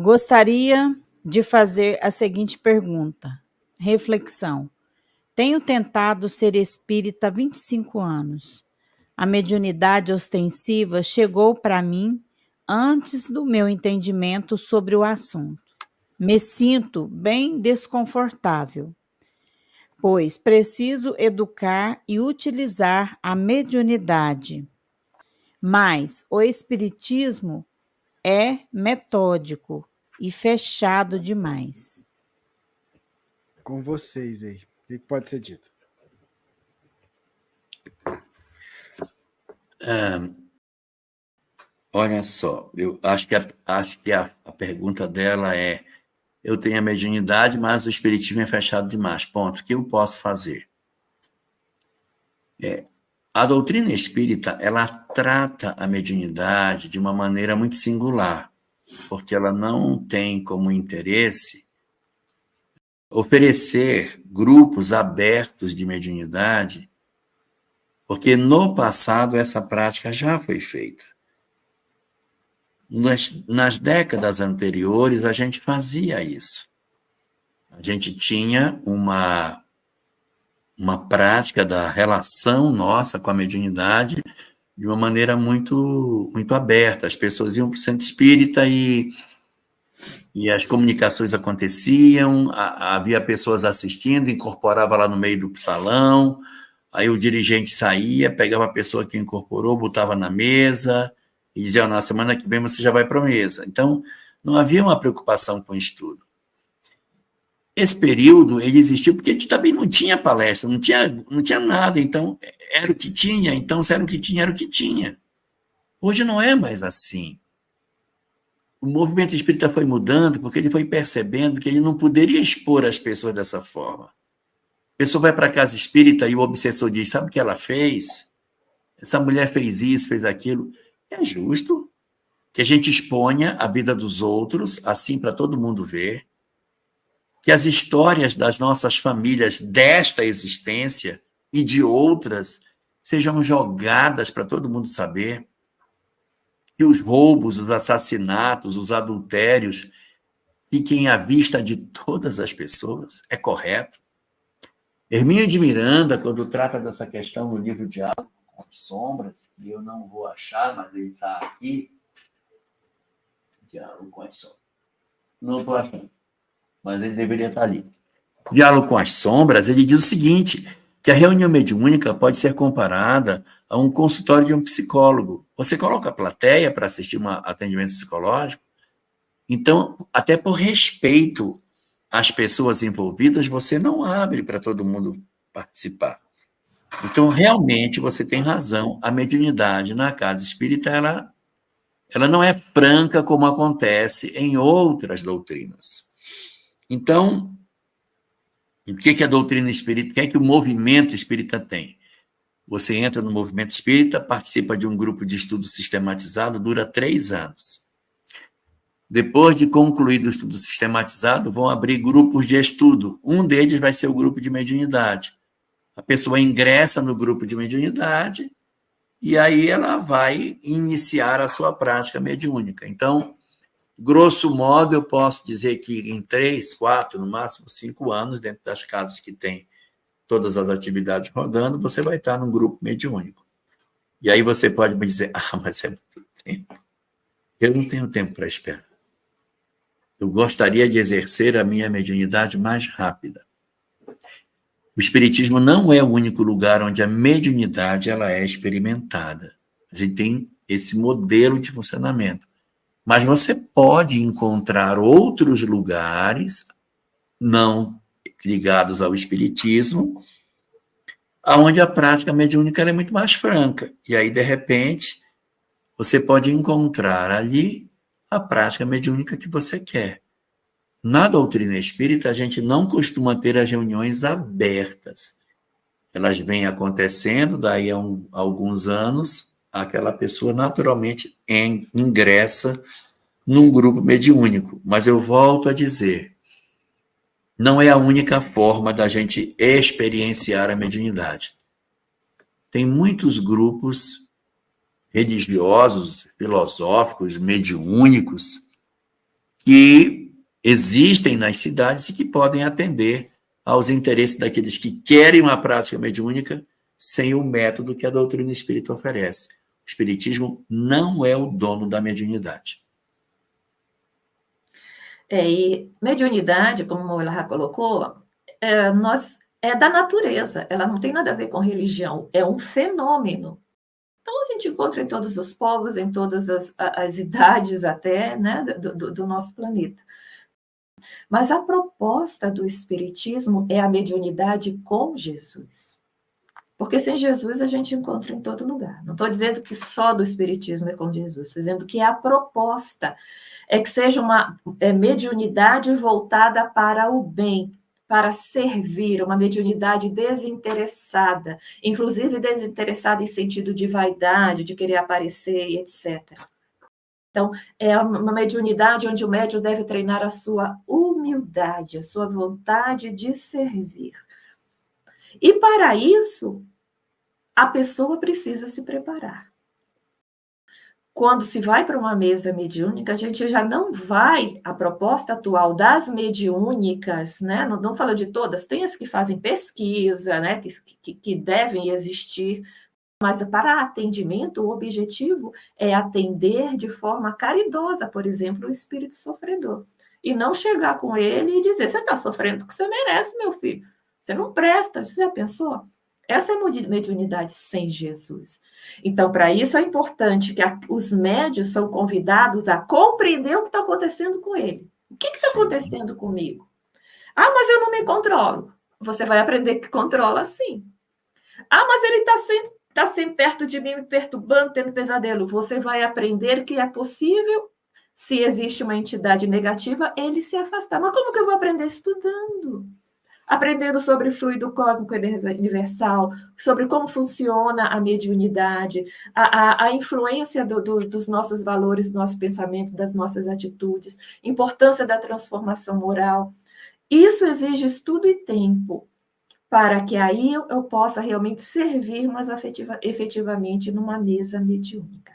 Gostaria de fazer a seguinte pergunta. Reflexão. Tenho tentado ser espírita há 25 anos. A mediunidade ostensiva chegou para mim antes do meu entendimento sobre o assunto. Me sinto bem desconfortável, pois preciso educar e utilizar a mediunidade. Mas o espiritismo é metódico e fechado demais. Com vocês aí. O que pode ser dito? Olha só, eu acho que a pergunta dela é: eu tenho a mediunidade, mas o espiritismo é fechado demais. Ponto. O que eu posso fazer? A doutrina espírita, ela trata a mediunidade de uma maneira muito singular, porque ela não tem como interesse oferecer grupos abertos de mediunidade, porque no passado essa prática já foi feita. Nas décadas anteriores, a gente fazia isso. A gente tinha uma prática da relação nossa com a mediunidade de uma maneira muito, muito aberta. As pessoas iam para o centro espírita e as comunicações aconteciam, havia pessoas assistindo, incorporava lá no meio do salão, aí o dirigente saía, pegava a pessoa que incorporou, botava na mesa e dizia: na semana que vem você já vai para a mesa. Então, não havia uma preocupação com o estudo. Esse período, ele existiu porque a gente também não tinha palestra, não tinha nada, então era o que tinha, então se era o que tinha, era o que tinha. Hoje não é mais assim. O movimento espírita foi mudando porque ele foi percebendo que ele não poderia expor as pessoas dessa forma. A pessoa vai para a casa espírita e o obsessor diz: sabe o que ela fez? Essa mulher fez isso, fez aquilo. É justo que a gente exponha a vida dos outros, assim para todo mundo ver, que as histórias das nossas famílias desta existência e de outras sejam jogadas para todo mundo saber, que os roubos, os assassinatos, os adultérios fiquem à vista de todas as pessoas. É correto. Hermínio de Miranda, quando trata dessa questão no livro Diálogo com as Sombras, e eu não vou achar, mas ele está aqui, Diálogo com as Sombras. Não estou achando, mas ele deveria estar ali. Diálogo com as Sombras, ele diz o seguinte, que a reunião mediúnica pode ser comparada a um consultório de um psicólogo. Você coloca a plateia para assistir um atendimento psicológico, então, até por respeito às pessoas envolvidas, você não abre para todo mundo participar. Então, realmente, você tem razão, a mediunidade na casa espírita, ela não é franca como acontece em outras doutrinas. Então, o que a doutrina espírita, o que é que o movimento espírita tem? Você entra no movimento espírita, participa de um grupo de estudo sistematizado, dura 3 anos. Depois de concluído o estudo sistematizado, vão abrir grupos de estudo. Um deles vai ser o grupo de mediunidade. A pessoa ingressa no grupo de mediunidade e aí ela vai iniciar a sua prática mediúnica. Então, grosso modo, eu posso dizer que em 3, 4, no máximo 5 anos, dentro das casas que tem todas as atividades rodando, você vai estar num grupo mediúnico. E aí você pode me dizer: mas é muito tempo. Eu não tenho tempo para esperar. Eu gostaria de exercer a minha mediunidade mais rápida. O espiritismo não é o único lugar onde a mediunidade ela é experimentada. A gente tem esse modelo de funcionamento. Mas você pode encontrar outros lugares não ligados ao espiritismo, onde a prática mediúnica é muito mais franca. E aí, de repente, você pode encontrar ali a prática mediúnica que você quer. Na doutrina espírita, a gente não costuma ter as reuniões abertas. Elas vêm acontecendo, daí a alguns anos, aquela pessoa naturalmente ingressa num grupo mediúnico. Mas eu volto a dizer, não é a única forma da gente experienciar a mediunidade. Tem muitos grupos religiosos, filosóficos, mediúnicos, que existem nas cidades e que podem atender aos interesses daqueles que querem uma prática mediúnica sem o método que a doutrina espírita oferece. O espiritismo não é o dono da mediunidade. E mediunidade, como ela já colocou, é da natureza, ela não tem nada a ver com religião, é um fenômeno. Então, a gente encontra em todos os povos, em todas as idades até, né, do nosso planeta. Mas a proposta do Espiritismo é a mediunidade com Jesus. Porque sem Jesus a gente encontra em todo lugar. Não estou dizendo que só do Espiritismo é com Jesus, estou dizendo que a proposta é que seja uma mediunidade voltada para o bem, para servir, uma mediunidade desinteressada, inclusive desinteressada em sentido de vaidade, de querer aparecer e etc. Então, é uma mediunidade onde o médium deve treinar a sua humildade, a sua vontade de servir. E para isso, a pessoa precisa se preparar. Quando se vai para uma mesa mediúnica, a gente já não vai, a proposta atual das mediúnicas, né? Não falo de todas, tem as que fazem pesquisa, né? Que devem existir, mas para atendimento, o objetivo é atender de forma caridosa, por exemplo, o espírito sofredor. E não chegar com ele e dizer, você está sofrendo porque você merece, meu filho. Você não presta, você já pensou? Essa é a mediunidade sem Jesus. Então, para isso é importante que os médios são convidados a compreender o que está acontecendo com ele. O que está acontecendo comigo? Ah, mas eu não me controlo. Você vai aprender que controla sim. Ah, mas ele está sempre perto de mim, me perturbando, tendo pesadelo. Você vai aprender que é possível, se existe uma entidade negativa, ele se afastar. Mas como que eu vou aprender? Estudando. Aprendendo sobre o fluido cósmico universal, sobre como funciona a mediunidade, a influência dos nossos valores, do nosso pensamento, das nossas atitudes, importância da transformação moral. Isso exige estudo e tempo, para que aí eu possa realmente servir, mas efetivamente numa mesa mediúnica.